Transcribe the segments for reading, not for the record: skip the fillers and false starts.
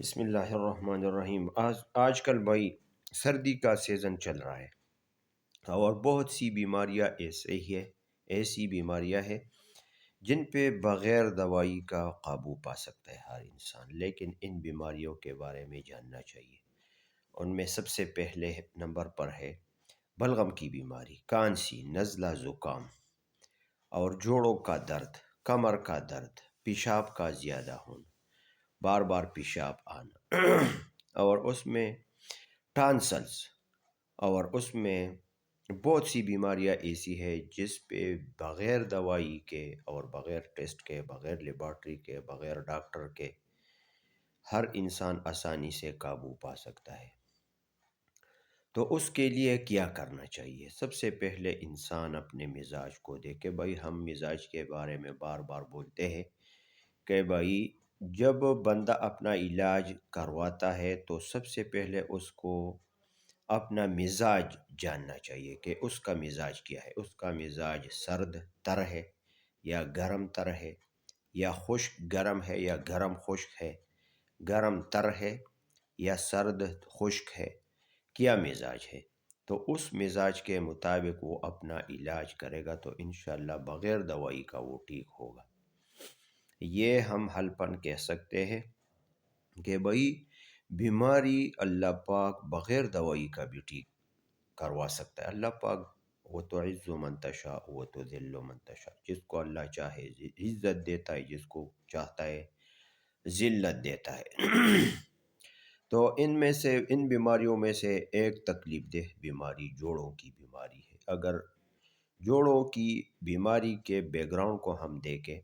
بسم اللہ الرحمن الرحیم۔ آج کل بھائی سردی کا سیزن چل رہا ہے اور بہت سی بیماریاں ایسی بیماریاں ہیں جن پہ بغیر دوائی کا قابو پا سکتا ہے ہر انسان، لیکن ان بیماریوں کے بارے میں جاننا چاہیے۔ ان میں سب سے پہلے نمبر پر ہے بلغم کی بیماری، کانسی، نزلہ، زکام اور جوڑوں کا درد، کمر کا درد، پیشاب کا زیادہ ہونا، بار بار پیشاب آنا اور اس میں ٹانسلز، اور اس میں بہت سی بیماریاں ایسی ہے جس پہ بغیر دوائی کے اور بغیر ٹیسٹ کے، بغیر لیبارٹری کے، بغیر ڈاکٹر کے ہر انسان آسانی سے قابو پا سکتا ہے۔ تو اس کے لیے کیا کرنا چاہیے؟ سب سے پہلے انسان اپنے مزاج کو دیکھے۔ بھائی ہم مزاج کے بارے میں بار بار بولتے ہیں کہ بھائی جب بندہ اپنا علاج کرواتا ہے تو سب سے پہلے اس کو اپنا مزاج جاننا چاہیے کہ اس کا مزاج کیا ہے۔ اس کا مزاج سرد تر ہے یا گرم تر ہے، یا خشک گرم ہے یا گرم خشک ہے، گرم تر ہے یا سرد خشک ہے، کیا مزاج ہے؟ تو اس مزاج کے مطابق وہ اپنا علاج کرے گا تو انشاءاللہ بغیر دوائی کا وہ ٹھیک ہوگا۔ یہ ہم حل پن کہہ سکتے ہیں کہ بھائی بیماری اللہ پاک بغیر دوائی کا بھی ٹھیک کروا سکتا ہے۔ اللہ پاک وہ تو عز من تشاء وہ تو ذل من تشاء، جس کو اللہ چاہے عزت دیتا ہے، جس کو چاہتا ہے ذلت دیتا ہے۔ تو ان بیماریوں میں سے ایک تکلیف دہ بیماری جوڑوں کی بیماری ہے۔ اگر جوڑوں کی بیماری کے بیک گراؤنڈ کو ہم دیکھیں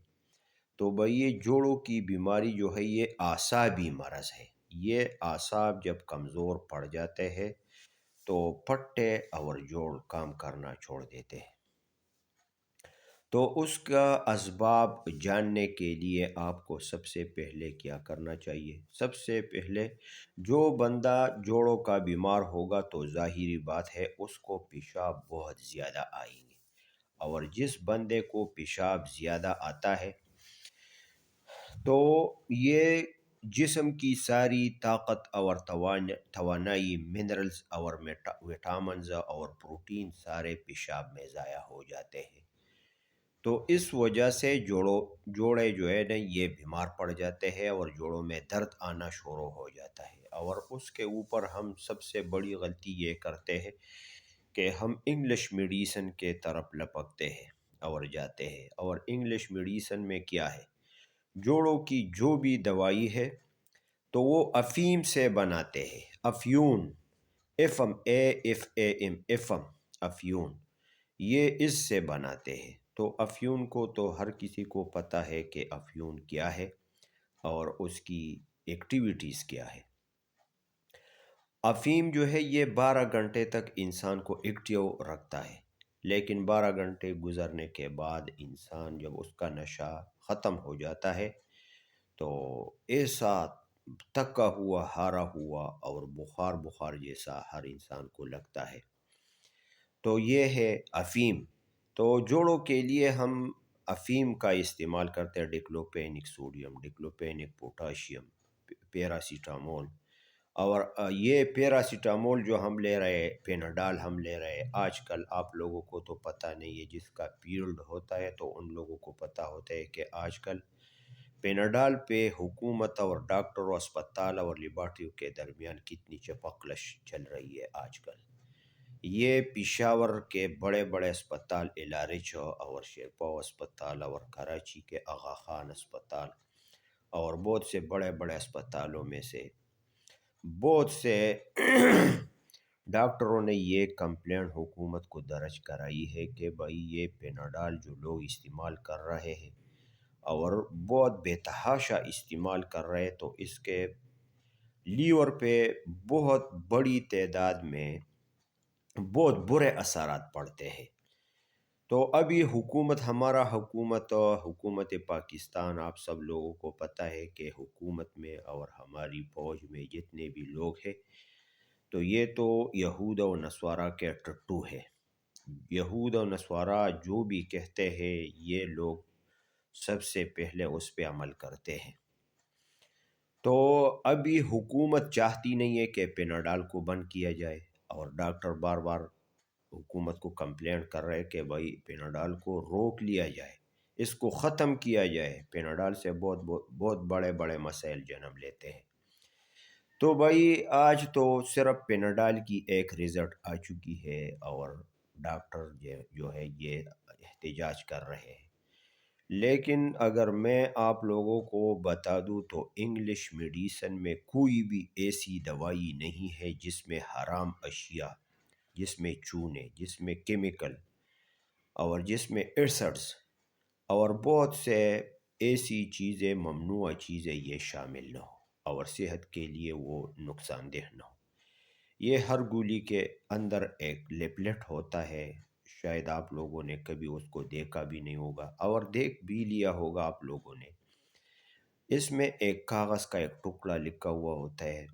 تو بھئی یہ جوڑوں کی بیماری جو ہے یہ اعصابی مرض ہے۔ یہ اعصاب جب کمزور پڑ جاتے ہیں تو پٹے اور جوڑ کام کرنا چھوڑ دیتے ہیں۔ تو اس کا اسباب جاننے کے لیے آپ کو سب سے پہلے کیا کرنا چاہیے؟ سب سے پہلے جو بندہ جوڑوں کا بیمار ہوگا تو ظاہری بات ہے اس کو پیشاب بہت زیادہ آئیں گے، اور جس بندے کو پیشاب زیادہ آتا ہے تو یہ جسم کی ساری طاقت اور توانائی، منرلز اور وٹامنز اور پروٹین سارے پیشاب میں ضائع ہو جاتے ہیں۔ تو اس وجہ سے جوڑے جو ہے نا یہ بیمار پڑ جاتے ہیں اور جوڑوں میں درد آنا شروع ہو جاتا ہے۔ اور اس کے اوپر ہم سب سے بڑی غلطی یہ کرتے ہیں کہ ہم انگلش میڈیسن کے طرف لپکتے ہیں اور جاتے ہیں، اور انگلش میڈیسن میں کیا ہے؟ جوڑوں کی جو بھی دوائی ہے تو وہ افیم سے بناتے ہیں، افیون، ایفم، اے ایف اے ایم، ایفم، افیون، یہ اس سے بناتے ہیں۔ تو افیون کو تو ہر کسی کو پتہ ہے کہ افیون کیا ہے اور اس کی ایکٹیویٹیز کیا ہے۔ افیم جو ہے یہ 12 گھنٹے تک انسان کو ایکٹیو رکھتا ہے، لیکن 12 گھنٹے گزرنے کے بعد انسان جب اس کا نشہ ختم ہو جاتا ہے تو ایسا تھکا ہوا، ہارا ہوا اور بخار جیسا ہر انسان کو لگتا ہے۔ تو یہ ہے افیم۔ تو جوڑوں کے لیے ہم افیم کا استعمال کرتے ہیں، ڈکلوپینک سوڈیم، ڈکلوپینک پوٹاشیم، پیراسیٹامول۔ اور یہ پیراسیٹامول جو ہم لے رہے، پیناڈال ہم لے رہے، آج کل آپ لوگوں کو تو پتہ نہیں ہے، جس کا فیلڈ ہوتا ہے تو ان لوگوں کو پتہ ہوتا ہے کہ آج کل پیناڈال پہ حکومت اور ڈاکٹر و اسپتال اور لیبارٹریوں کے درمیان کتنی چپقلش چل رہی ہے آج کل۔ یہ پشاور کے بڑے بڑے اسپتال، الارچ اور شیرپاؤ اسپتال اور کراچی کے آغا خان اسپتال اور بہت سے بڑے بڑے اسپتالوں میں سے بہت سے ڈاکٹروں نے یہ کمپلین حکومت کو درج کرائی ہے کہ بھائی یہ پیناڈال جو لوگ استعمال کر رہے ہیں اور بہت بے تحاشا استعمال کر رہے تو اس کے لیور پہ بہت بڑی تعداد میں بہت برے اثرات پڑتے ہیں۔ تو ابھی حکومت پاکستان، آپ سب لوگوں کو پتہ ہے کہ حکومت میں اور ہماری فوج میں جتنے بھی لوگ ہیں تو یہ تو یہود و نصارہ کے ٹٹو ہے۔ یہود و نصارہ جو بھی کہتے ہیں یہ لوگ سب سے پہلے اس پہ عمل کرتے ہیں۔ تو ابھی حکومت چاہتی نہیں ہے کہ پیناڈال کو بند کیا جائے، اور ڈاکٹر بار بار حکومت کو کمپلینٹ کر رہے کہ بھائی پیناڈال کو روک لیا جائے، اس کو ختم کیا جائے، پیناڈال سے بہت بہت بہت بڑے بڑے مسائل جنم لیتے ہیں۔ تو بھائی آج تو صرف پیناڈال کی ایک رزلٹ آ چکی ہے، اور ڈاکٹر جو ہے یہ احتجاج کر رہے ہیں۔ لیکن اگر میں آپ لوگوں کو بتا دوں تو انگلش میڈیسن میں کوئی بھی ایسی دوائی نہیں ہے جس میں حرام اشیاء، جس میں چونے، جس میں کیمیکل، اور جس میں ایسڈز اور بہت سے ایسی چیزیں، ممنوع چیزیں یہ شامل نہ ہو، اور صحت کے لیے وہ نقصان دہ نہ ہو۔ یہ ہر گولی کے اندر ایک لیپلیٹ ہوتا ہے، شاید آپ لوگوں نے کبھی اس کو دیکھا بھی نہیں ہوگا، اور دیکھ بھی لیا ہوگا آپ لوگوں نے۔ اس میں ایک کاغذ کا ایک ٹکڑا لکھا ہوا ہوتا ہے،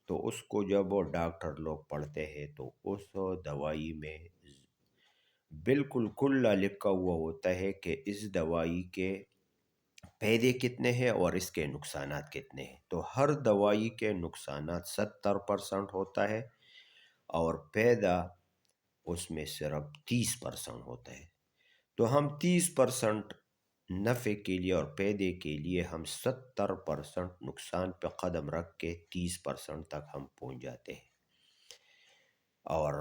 تو اس کو جب وہ ڈاکٹر لوگ پڑھتے ہیں تو اس دوائی میں بالکل کھلا لکھا ہوا ہوتا ہے کہ اس دوائی کے فائدے کتنے ہیں اور اس کے نقصانات کتنے ہیں۔ تو ہر دوائی کے نقصانات 70% ہوتا ہے، اور فائدہ اس میں صرف 30% ہوتا ہے۔ تو ہم 30% نفع کے لیے اور فائدے کے لیے ہم 70% نقصان پہ قدم رکھ کے 30% تک ہم پہنچ جاتے ہیں، اور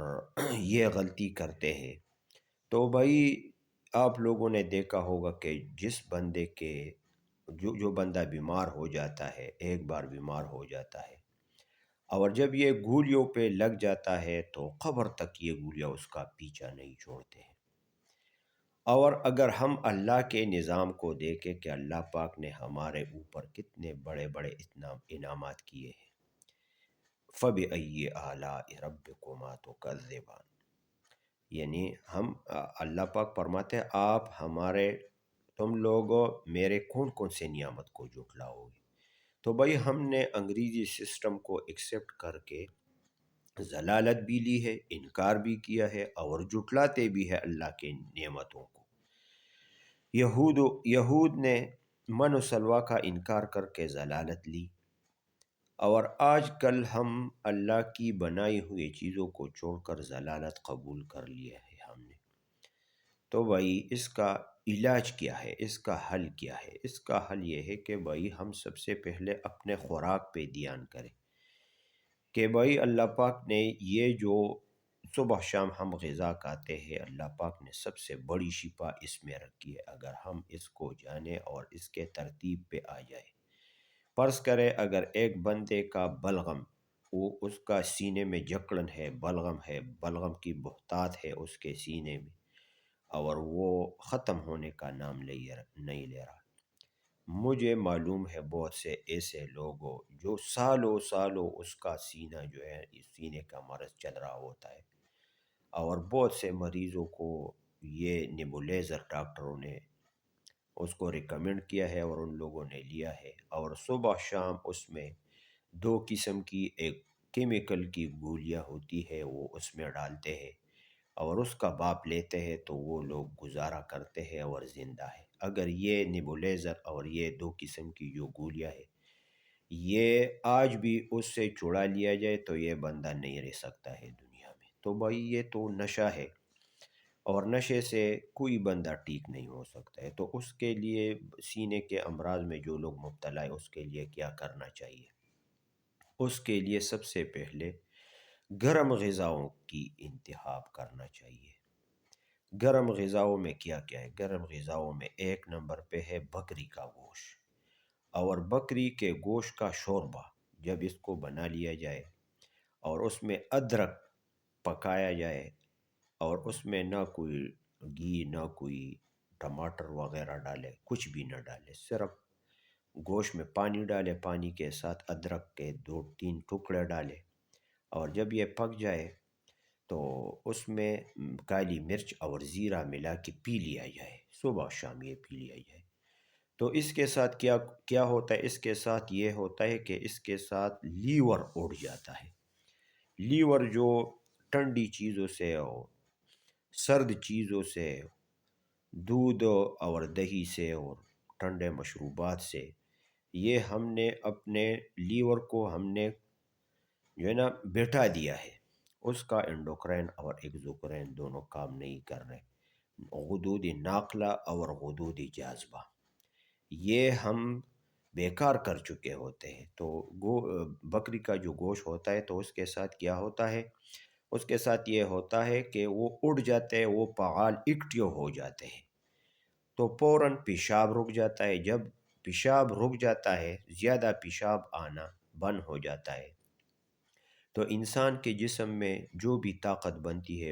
یہ غلطی کرتے ہیں۔ تو بھائی آپ لوگوں نے دیکھا ہوگا کہ جس بندے کے جو بندہ بیمار ہو جاتا ہے، ایک بار بیمار ہو جاتا ہے، اور جب یہ گولیوں پہ لگ جاتا ہے تو قبر تک یہ گولیاں اس کا پیچھا نہیں چھوڑتے ہیں۔ اور اگر ہم اللہ کے نظام کو دیکھیں کہ اللہ پاک نے ہمارے اوپر کتنے بڑے بڑے انعامات کیے ہیں، فَبِأَيِّ آلَاءِ رَبِّكُمَا تُكَذِّبَانِ، یعنی ہم اللہ پاک فرماتے ہیں تم لوگ میرے کون کون سے نعمت کو جھٹلاؤ گے۔ تو بھائی ہم نے انگریزی سسٹم کو ایکسیپٹ کر کے ضلالت بھی لی ہے، انکار بھی کیا ہے، اور جھٹلاتے بھی ہے اللہ کے نعمتوں کو۔ یہود نے من و سلوہ کا انکار کر کے ضلالت لی، اور آج کل ہم اللہ کی بنائی ہوئی چیزوں کو چھوڑ کر ضلالت قبول کر لیا ہے ہم نے۔ تو بھائی اس کا علاج کیا ہے، اس کا حل کیا ہے؟ اس کا حل یہ ہے کہ بھائی ہم سب سے پہلے اپنے خوراک پہ دھیان کریں، کہ بھائی اللہ پاک نے یہ جو صبح شام ہم غذا کھاتے ہیں، اللہ پاک نے سب سے بڑی شفا اس میں رکھی ہے، اگر ہم اس کو جانیں اور اس کے ترتیب پہ آ جائے۔ فرض کرے اگر ایک بندے کا بلغم، وہ اس کا سینے میں جکڑن ہے، بلغم کی بہتات ہے اس کے سینے میں، اور وہ ختم ہونے کا نام نہیں لے رہا۔ مجھے معلوم ہے بہت سے ایسے لوگ جو سالوں سالوں اس کا سینہ جو ہے، سینے کا مرض چل رہا ہوتا ہے، اور بہت سے مریضوں کو یہ نیبولیزر ڈاکٹروں نے اس کو ریکمنڈ کیا ہے، اور ان لوگوں نے لیا ہے، اور صبح شام اس میں 2 قسم کی ایک کیمیکل کی گولیاں ہوتی ہے، وہ اس میں ڈالتے ہیں، اور اس کا باپ لیتے ہیں، تو وہ لوگ گزارا کرتے ہیں اور زندہ ہے۔ اگر یہ نیبولیزر اور یہ 2 قسم کی جو گولیاں ہے، یہ آج بھی اس سے چھڑا لیا جائے تو یہ بندہ نہیں رہ سکتا ہے دنیا میں۔ تو بھائی یہ تو نشہ ہے، اور نشے سے کوئی بندہ ٹھیک نہیں ہو سکتا ہے۔ تو اس کے لیے سینے کے امراض میں جو لوگ مبتلا ہے، اس کے لیے کیا کرنا چاہیے؟ اس کے لیے سب سے پہلے گرم غذاؤں کی انتخاب کرنا چاہیے۔ گرم غذاؤں میں کیا کیا ہے؟ گرم غذاؤں میں ایک نمبر پہ ہے بکری کا گوشت، اور بکری کے گوشت کا شوربہ جب اس کو بنا لیا جائے، اور اس میں ادرک پکایا جائے، اور اس میں نہ کوئی گھی، نہ کوئی ٹماٹر وغیرہ ڈالے، کچھ بھی نہ ڈالے، صرف گوشت میں پانی ڈالے، پانی کے ساتھ ادرک کے 2-3 ٹکڑے ڈالے، اور جب یہ پک جائے تو اس میں کالی مرچ اور زیرہ ملا کے پی لیا جائے، صبح شام یہ پی لیا جائے۔ تو اس کے ساتھ کیا ہوتا ہے؟ اس کے ساتھ یہ ہوتا ہے کہ اس کے ساتھ لیور اڑ جاتا ہے۔ لیور جو ٹھنڈی چیزوں سے اور سرد چیزوں سے، دودھ اور دہی سے اور ٹھنڈے مشروبات سے یہ ہم نے اپنے لیور کو ہم نے جو ہے نا بیٹھا دیا ہے، اس کا انڈوکرائن اور ایگزوکرائن دونوں کام نہیں کر رہے، غدود ناقلہ اور غدود جاذبہ یہ ہم بیکار کر چکے ہوتے ہیں۔ تو بکری کا جو گوشت ہوتا ہے تو اس کے ساتھ کیا ہوتا ہے، اس کے ساتھ یہ ہوتا ہے کہ وہ اڑ جاتے ہیں، وہ فعال ایکٹیو ہو جاتے ہیں، تو فوراً پیشاب رک جاتا ہے۔ جب پیشاب رک جاتا ہے، زیادہ پیشاب آنا بند ہو جاتا ہے، تو انسان کے جسم میں جو بھی طاقت بنتی ہے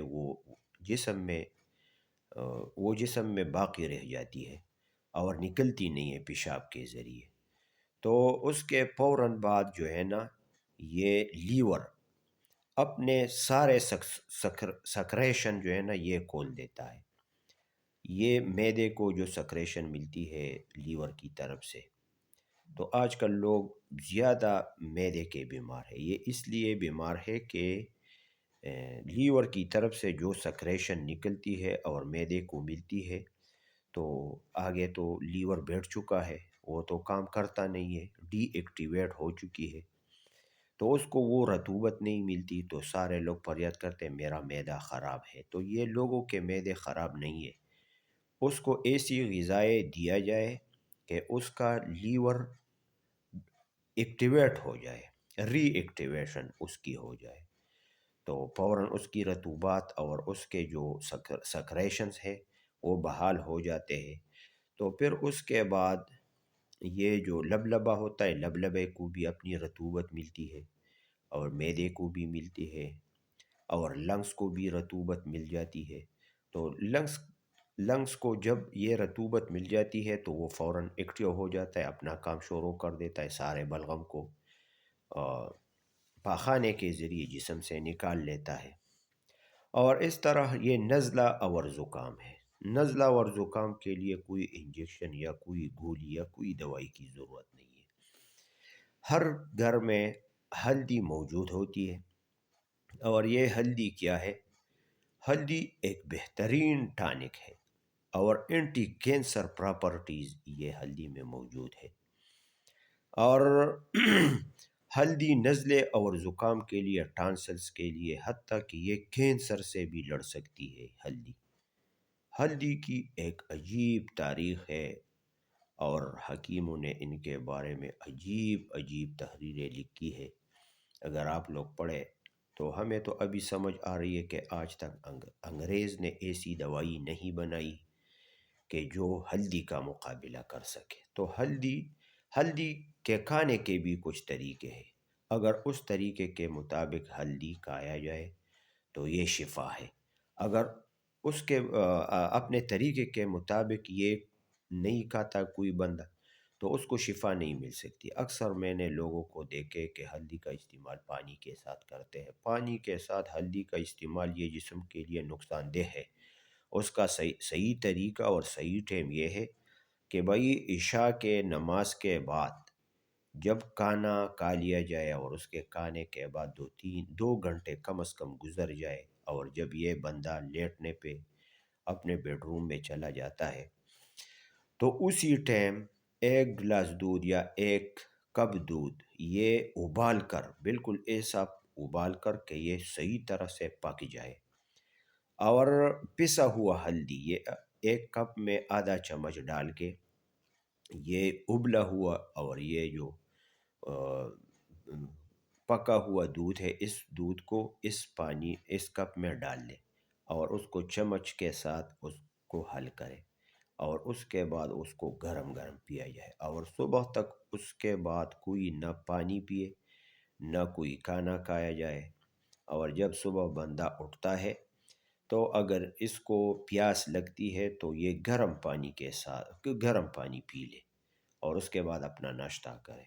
جسم میں جسم میں باقی رہ جاتی ہے اور نکلتی نہیں ہے پیشاب کے ذریعے۔ تو اس کے فوراً بعد جو ہے نا یہ لیور اپنے سارے سکریشن جو ہے نا یہ کھول دیتا ہے، یہ معدے کو جو سکریشن ملتی ہے لیور کی طرف سے۔ تو آج کل لوگ زیادہ معدے کے بیمار ہیں، یہ اس لیے بیمار ہے کہ لیور کی طرف سے جو سکریشن نکلتی ہے اور معدے کو ملتی ہے، تو آگے تو لیور بیٹھ چکا ہے، وہ تو کام کرتا نہیں ہے، ڈی ایکٹیویٹ ہو چکی ہے، تو اس کو وہ رطوبت نہیں ملتی، تو سارے لوگ فریاد کرتے ہیں میرا معدہ خراب ہے۔ تو یہ لوگوں کے معدے خراب نہیں ہے، اس کو ایسی غذائیں دیا جائے کہ اس کا لیور ایکٹیویٹ ہو جائے، ری ایکٹیویشن اس کی ہو جائے، تو فوراً اس کی رطوبات اور اس کے جو سکریشنز ہے وہ بحال ہو جاتے ہیں۔ تو پھر اس کے بعد یہ جو لبلبا ہوتا ہے، لبلبے کو بھی اپنی رطوبت ملتی ہے اور معدے کو بھی ملتی ہے اور لنگس کو بھی رطوبت مل جاتی ہے۔ تو لنگس کو جب یہ رطوبت مل جاتی ہے تو وہ فوراً ایکٹیو ہو جاتا ہے، اپنا کام شروع کر دیتا ہے، سارے بلغم کو پاخانے کے ذریعے جسم سے نکال لیتا ہے۔ اور اس طرح یہ نزلہ اور زکام ہے۔ نزلہ اور زکام کے لیے کوئی انجیکشن یا کوئی گولی یا کوئی دوائی کی ضرورت نہیں ہے، ہر گھر میں ہلدی موجود ہوتی ہے، اور یہ ہلدی کیا ہے؟ ہلدی ایک بہترین ٹانک ہے اور اینٹی کینسر پراپرٹیز یہ ہلدی میں موجود ہے، اور ہلدی نزلے اور زکام کے لیے، ٹانسلز کے لیے، حتیٰ کہ یہ کینسر سے بھی لڑ سکتی ہے ہلدی۔ ہلدی کی ایک عجیب تاریخ ہے اور حکیموں نے ان کے بارے میں عجیب عجیب تحریریں لکھی ہے، اگر آپ لوگ پڑھیں تو ہمیں تو ابھی سمجھ آ رہی ہے کہ آج تک انگریز نے ایسی دوائی نہیں بنائی کہ جو ہلدی کا مقابلہ کر سکے۔ تو ہلدی کے کھانے کے بھی کچھ طریقے ہیں، اگر اس طریقے کے مطابق ہلدی کھایا جائے تو یہ شفا ہے، اگر اس کے اپنے طریقے کے مطابق یہ نہیں کھاتا کوئی بندہ تو اس کو شفا نہیں مل سکتی۔ اکثر میں نے لوگوں کو دیکھے کہ ہلدی کا استعمال پانی کے ساتھ کرتے ہیں، پانی کے ساتھ ہلدی کا استعمال یہ جسم کے لیے نقصان دہ ہے۔ اس کا صحیح طریقہ اور صحیح ٹائم یہ ہے کہ بھائی عشاء کے نماز کے بعد جب کھانا کھا لیا جائے اور اس کے کھانے کے بعد 2 گھنٹے کم از کم گزر جائے، اور جب یہ بندہ لیٹنے پہ اپنے بیڈ روم میں چلا جاتا ہے تو اسی ٹائم 1 گلاس دودھ یا 1 کپ دودھ یہ ابال کر، بالکل ایسا ابال کر کہ یہ صحیح طرح سے پک جائے، اور پسا ہوا ہلدی یہ 1 کپ میں آدھا چمچ ڈال کے، یہ ابلا ہوا اور یہ جو پکا ہوا دودھ ہے، اس دودھ کو اس کپ میں ڈال لے اور اس کو چمچ کے ساتھ اس کو حل کرے، اور اس کے بعد اس کو گرم گرم پیا جائے، اور صبح تک اس کے بعد کوئی نہ پانی پیے نہ کوئی کھانا کھایا جائے، اور جب صبح بندہ اٹھتا ہے تو اگر اس کو پیاس لگتی ہے تو یہ گرم پانی کے ساتھ گرم پانی پی لے اور اس کے بعد اپنا ناشتہ کرے،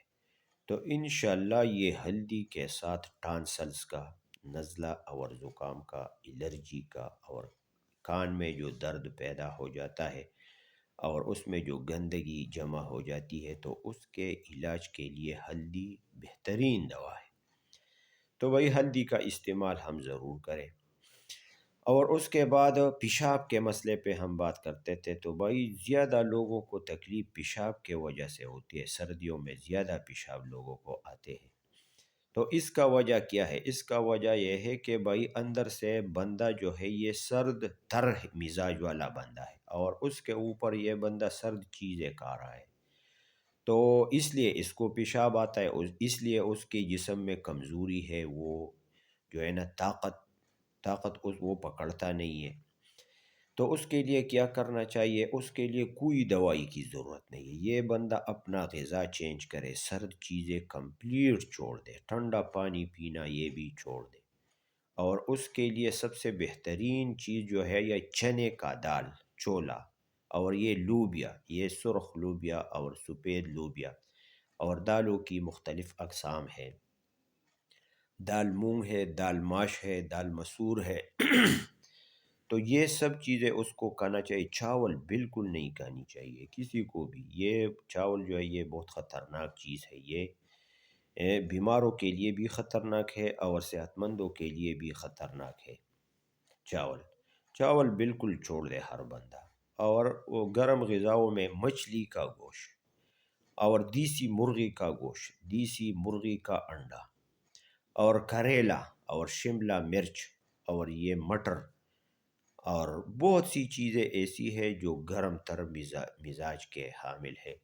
تو انشاءاللہ یہ ہلدی کے ساتھ ٹانسلز کا، نزلہ اور زکام کا، الرجی کا، اور کان میں جو درد پیدا ہو جاتا ہے اور اس میں جو گندگی جمع ہو جاتی ہے، تو اس کے علاج کے لیے ہلدی بہترین دوا ہے۔ تو وہی ہلدی کا استعمال ہم ضرور کریں، اور اس کے بعد پیشاب کے مسئلے پہ ہم بات کرتے تھے، تو بھائی زیادہ لوگوں کو تکلیف پیشاب کے وجہ سے ہوتی ہے، سردیوں میں زیادہ پیشاب لوگوں کو آتے ہیں۔ تو اس کا وجہ کیا ہے؟ اس کا وجہ یہ ہے کہ بھائی اندر سے بندہ جو ہے یہ سرد تر مزاج والا بندہ ہے، اور اس کے اوپر یہ بندہ سرد چیزیں کھا رہا ہے، تو اس لیے اس کو پیشاب آتا ہے، اس لیے اس کے جسم میں کمزوری ہے، وہ جو ہے نا طاقت وہ پکڑتا نہیں ہے۔ تو اس کے لیے کیا کرنا چاہیے؟ اس کے لیے کوئی دوائی کی ضرورت نہیں ہے، یہ بندہ اپنا غذا چینج کرے، سرد چیزیں کمپلیٹ چھوڑ دے، ٹھنڈا پانی پینا یہ بھی چھوڑ دے، اور اس کے لیے سب سے بہترین چیز جو ہے یہ چنے کا دال، چھولا، اور یہ لوبیا، یہ سرخ لوبیا اور سفید لوبیا، اور دالوں کی مختلف اقسام ہے، دال مونگ ہے، دال ماش ہے، دال مسور ہے تو یہ سب چیزیں اس کو کھانا چاہیے۔ چاول بالکل نہیں کھانی چاہیے کسی کو بھی، یہ چاول جو ہے یہ بہت خطرناک چیز ہے، یہ بیماروں کے لیے بھی خطرناک ہے اور صحت مندوں کے لیے بھی خطرناک ہے۔ چاول بالکل چھوڑ دے ہر بندہ، اور وہ گرم غذاؤں میں مچھلی کا گوشت اور دیسی مرغی کا گوشت، دیسی مرغی کا انڈا، اور کریلا اور شملہ مرچ اور یہ مٹر، اور بہت سی چیزیں ایسی ہے جو گرم تر مزاج کے حامل ہے،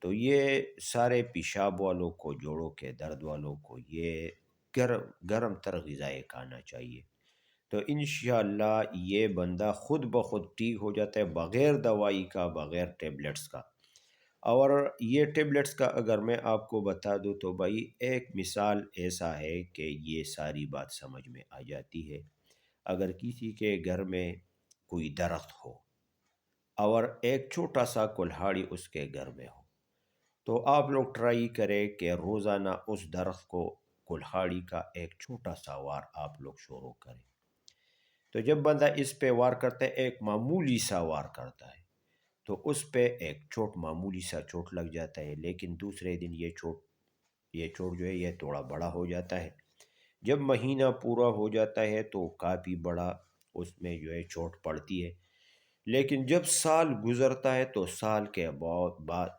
تو یہ سارے پیشاب والوں کو، جوڑوں کے درد والوں کو یہ گرم تر غذائیں کھانا چاہیے، تو انشاءاللہ یہ بندہ خود بخود ٹھیک ہو جاتا ہے، بغیر دوائی کا، بغیر ٹیبلٹس کا۔ اور یہ ٹیبلٹس کا اگر میں آپ کو بتا دوں تو بھائی ایک مثال ایسا ہے کہ یہ ساری بات سمجھ میں آ جاتی ہے۔ اگر کسی کے گھر میں کوئی درخت ہو اور ایک چھوٹا سا کلہاڑی اس کے گھر میں ہو، تو آپ لوگ ٹرائی کریں کہ روزانہ اس درخت کو، کلہاڑی کا ایک چھوٹا سا وار آپ لوگ شروع کریں، تو جب بندہ اس پہ وار کرتا ہے، ایک معمولی سا وار کرتا ہے، تو اس پہ ایک معمولی سا چوٹ لگ جاتا ہے، لیکن دوسرے دن یہ چوٹ جو ہے یہ تھوڑا بڑا ہو جاتا ہے، جب مہینہ پورا ہو جاتا ہے تو کافی بڑا اس میں جو ہے چوٹ پڑتی ہے، لیکن جب سال گزرتا ہے تو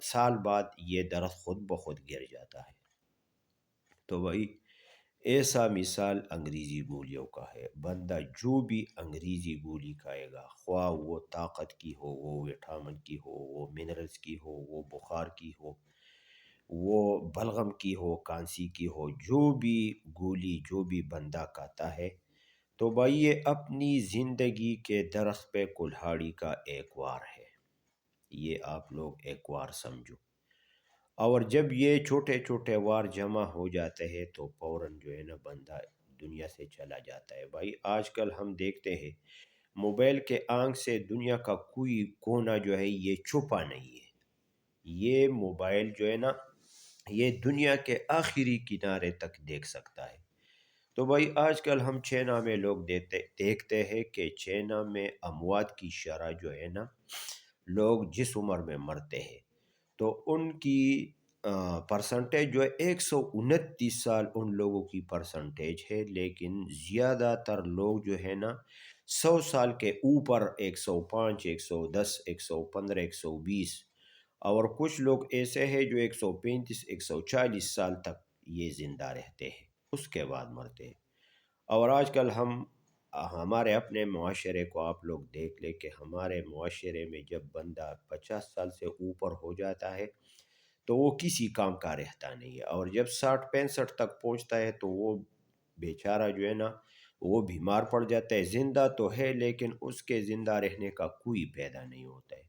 سال بعد یہ درخت خود بخود گر جاتا ہے۔ تو وہی ایسا مثال انگریزی گولیوں کا ہے، بندہ جو بھی انگریزی گولی کھائے گا، خواہ وہ طاقت کی ہو، وہ وٹامن کی ہو، وہ منرلز کی ہو، وہ بخار کی ہو، وہ بلغم کی ہو، کانسی کی ہو، جو بھی گولی جو بھی بندہ کھاتا ہے، تو بھائی یہ اپنی زندگی کے درخت پہ کلہاڑی کا ایک وار ہے، یہ آپ لوگ ایک وار سمجھو، اور جب یہ چھوٹے چھوٹے وار جمع ہو جاتے ہیں تو فوراً جو ہے نا بندہ دنیا سے چلا جاتا ہے۔ بھائی آج کل ہم دیکھتے ہیں موبائل کے آنکھ سے دنیا کا کوئی کونا جو ہے یہ چھپا نہیں ہے، یہ موبائل جو ہے نا یہ دنیا کے آخری کنارے تک دیکھ سکتا ہے، تو بھائی آج کل ہم چائنا میں لوگ دیکھتے ہیں کہ چائنا میں اموات کی شرح جو ہے نا، لوگ جس عمر میں مرتے ہیں تو ان کی پرسنٹیج جو ہے 129 سال ان لوگوں کی پرسنٹیج ہے، لیکن زیادہ تر لوگ جو ہے نا 100 سال کے اوپر، 105، 110، 115، 120، اور کچھ لوگ ایسے ہیں جو 135، 140 سال تک یہ زندہ رہتے ہیں، اس کے بعد مرتے ہیں۔ اور آج کل ہمارے اپنے معاشرے کو آپ لوگ دیکھ لیں کہ ہمارے معاشرے میں جب بندہ 50 سال سے اوپر ہو جاتا ہے تو وہ کسی کام کا رہتا نہیں ہے، اور جب 60 65 تک پہنچتا ہے تو وہ بیچارہ جو ہے نا وہ بیمار پڑ جاتا ہے، زندہ تو ہے لیکن اس کے زندہ رہنے کا کوئی پیدا نہیں ہوتا ہے،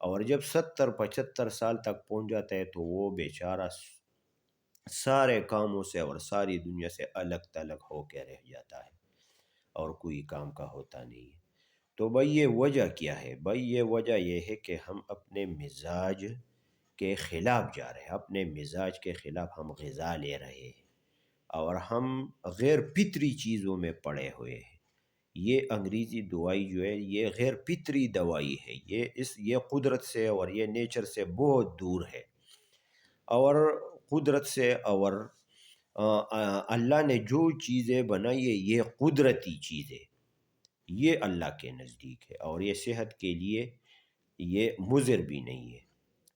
اور جب 70 75 سال تک پہنچ جاتا ہے تو وہ بیچارہ سارے کاموں سے اور ساری دنیا سے الگ تلگ ہو کے رہ جاتا ہے، اور کوئی کام کا ہوتا نہیں ہے۔ تو بھائی یہ وجہ کیا ہے؟ بھائی یہ وجہ یہ ہے کہ ہم اپنے مزاج کے خلاف جا رہے ہیں، اپنے مزاج کے خلاف ہم غذا لے رہے ہیں، اور ہم غیر فطری چیزوں میں پڑے ہوئے ہیں۔ یہ انگریزی دوائی جو ہے یہ غیر فطری دوائی ہے، یہ قدرت سے اور یہ نیچر سے بہت دور ہے، اور قدرت سے اور اللہ نے جو چیزیں بنائی ہے یہ قدرتی چیزیں، یہ اللہ کے نزدیک ہے، اور یہ صحت کے لیے یہ مضر بھی نہیں ہے۔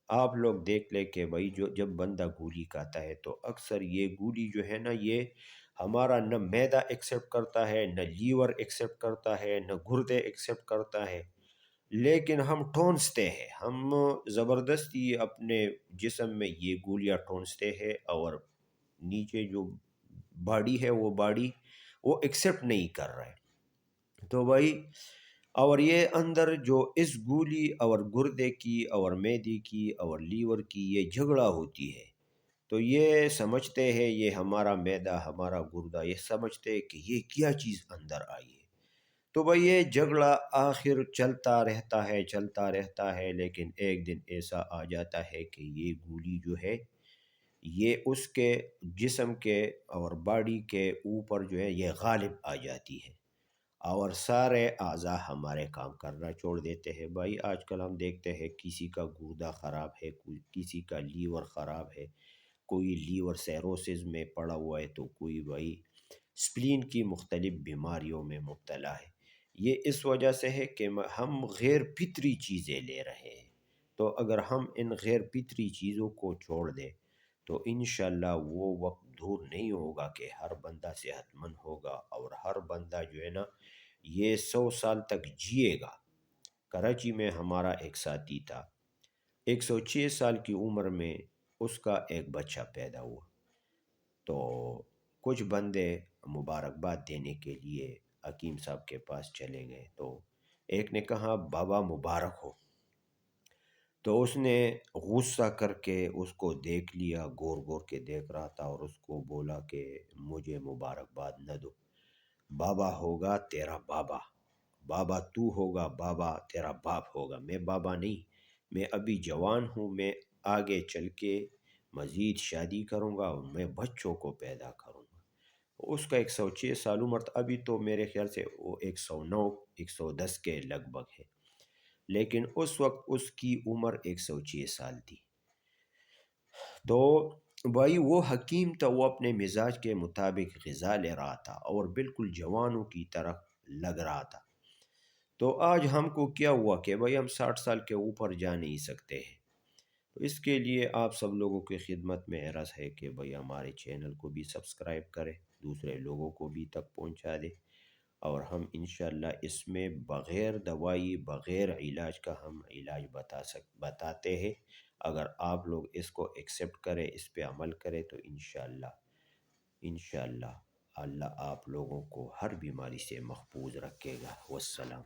آپ لوگ دیکھ لیں کہ بھائی جب بندہ گولی کھاتا ہے تو اکثر یہ گولی جو ہے نا، یہ ہمارا نہ معدہ ایکسیپٹ کرتا ہے، نہ لیور ایکسیپٹ کرتا ہے، نہ گردے ایکسیپٹ کرتا ہے، لیکن ہم ٹھونستے ہیں، ہم زبردستی اپنے جسم میں یہ گولیاں ٹھونستے ہیں، اور نیچے جو باڈی ہے وہ ایکسیپٹ نہیں کر رہا ہے۔ تو بھائی، اور یہ اندر جو اس گولی اور گردے کی اور معدے کی اور لیور کی یہ جھگڑا ہوتی ہے، تو یہ سمجھتے ہیں، یہ ہمارا معدہ ہمارا گردہ یہ سمجھتے ہیں کہ یہ کیا چیز اندر آئی ہے۔ تو بھائی یہ جھگڑا آخر چلتا رہتا ہے، لیکن ایک دن ایسا آ جاتا ہے کہ یہ گولی جو ہے یہ اس کے جسم کے اور باڈی کے اوپر جو ہے یہ غالب آ جاتی ہے، اور سارے اعضاء ہمارے کام کرنا چھوڑ دیتے ہیں۔ بھائی آج کل ہم دیکھتے ہیں کسی کا گردہ خراب ہے، کسی کا لیور خراب ہے، کوئی لیور سیروسز میں پڑا ہوا ہے، تو کوئی بھائی سپلین کی مختلف بیماریوں میں مبتلا ہے۔ یہ اس وجہ سے ہے کہ ہم غیر فطری چیزیں لے رہے ہیں۔ تو اگر ہم ان غیر فطری چیزوں کو چھوڑ دیں تو انشاءاللہ وہ وقت دور نہیں ہوگا کہ ہر بندہ صحت مند ہوگا، اور ہر بندہ جو ہے نا یہ 100 سال تک جیے گا۔ کراچی میں ہمارا ایک ساتھی تھا، 106 سال کی عمر میں اس کا ایک بچہ پیدا ہوا۔ تو کچھ بندے مبارکباد دینے کے لیے حکیم صاحب کے پاس چلے گئے، تو ایک نے کہا بابا مبارک ہو، تو اس نے غصہ کر کے اس کو دیکھ لیا، غور غور کے دیکھ رہا تھا، اور اس کو بولا کہ مجھے مبارکباد نہ دو، بابا ہوگا تیرا بابا، بابا تو ہوگا، بابا تیرا باپ ہوگا، میں بابا نہیں، میں ابھی جوان ہوں، میں آگے چل کے مزید شادی کروں گا اور میں بچوں کو پیدا کروں گا۔ اس کا 106 سال عمر تھا، ابھی تو میرے خیال سے وہ 109 110 کے لگ بھگ ہے، لیکن اس وقت اس کی عمر 106 سال تھی۔ تو بھائی وہ حکیم تھا، وہ اپنے مزاج کے مطابق غذا لے رہا تھا اور بالکل جوانوں کی طرح لگ رہا تھا۔ تو آج ہم کو کیا ہوا کہ بھائی ہم 60 سال کے اوپر جا نہیں سکتے ہیں۔ تو اس کے لیے آپ سب لوگوں کی خدمت میں عرض ہے کہ بھائی ہمارے چینل کو بھی سبسکرائب کریں، دوسرے لوگوں کو بھی تک پہنچا دیں، اور ہم انشاءاللہ اس میں بغیر دوائی بغیر علاج کا ہم علاج بتاتے ہیں۔ اگر آپ لوگ اس کو ایکسیپٹ کریں، اس پہ عمل کریں، تو انشاءاللہ اللہ آپ لوگوں کو ہر بیماری سے محفوظ رکھے گا۔ والسلام۔